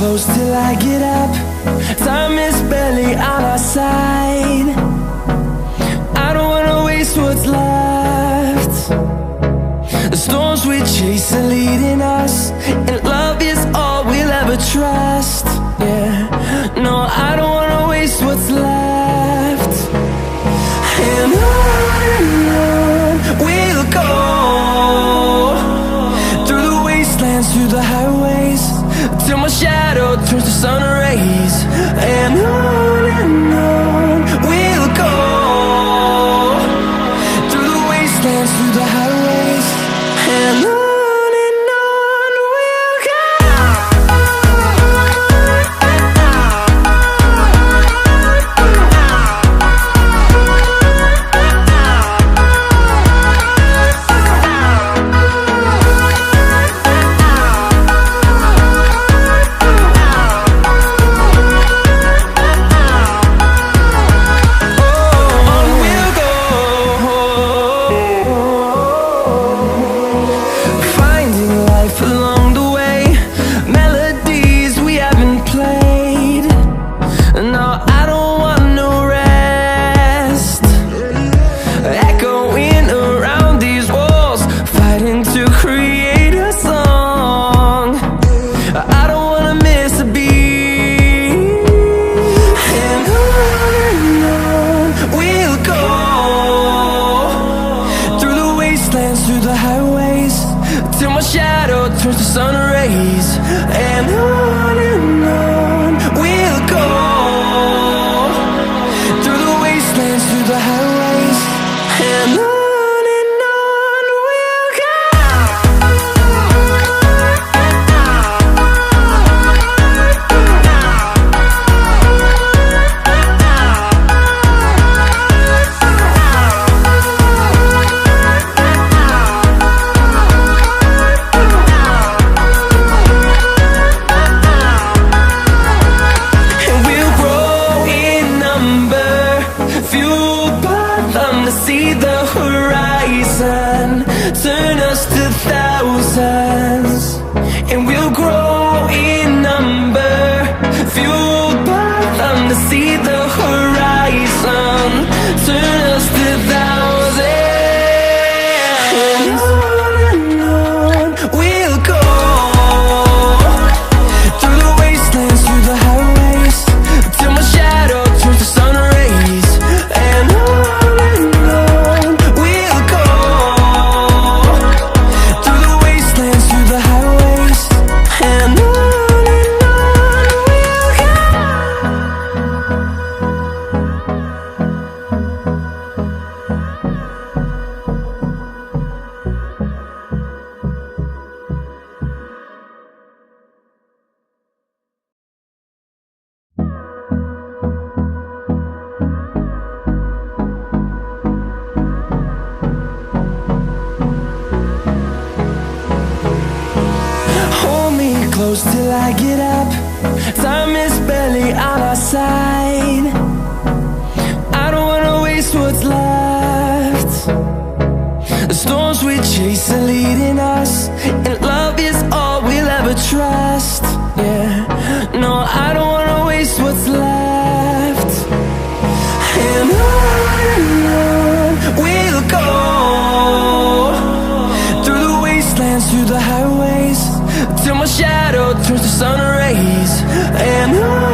close till I get up. Time is barely on our side. I don't wanna waste what's left. The storms we chase are leading us, and love is all we'll ever trust. Yeah, no, I don't wanna waste what's left. And on we'll go, through the wastelands, through the highways, till my shadow turns to sun rays. And on we'll go, through the wastelands, through the highways, and on we'll go. Through the highways, till my shadow turns to sun rays. And on we'll go, through the wastelands, through the highways, and on we'll go. See the horizon, turn us to thousands, and we'll grow in number, fueled by them. To see the horizon, turn us to thousands, and on we'll go, through the wastelands, through the highways, till my shadow turns to sun rays. And close till I get up. Time is barely on our side. I don't wanna waste what's left. The storms we chase are leading us, and love is all we'll ever trust. Yeah, no, I don't wanna waste what's left. And on we'll go, through the wastelands, through the highways, till my shadow turns to sun rays. And on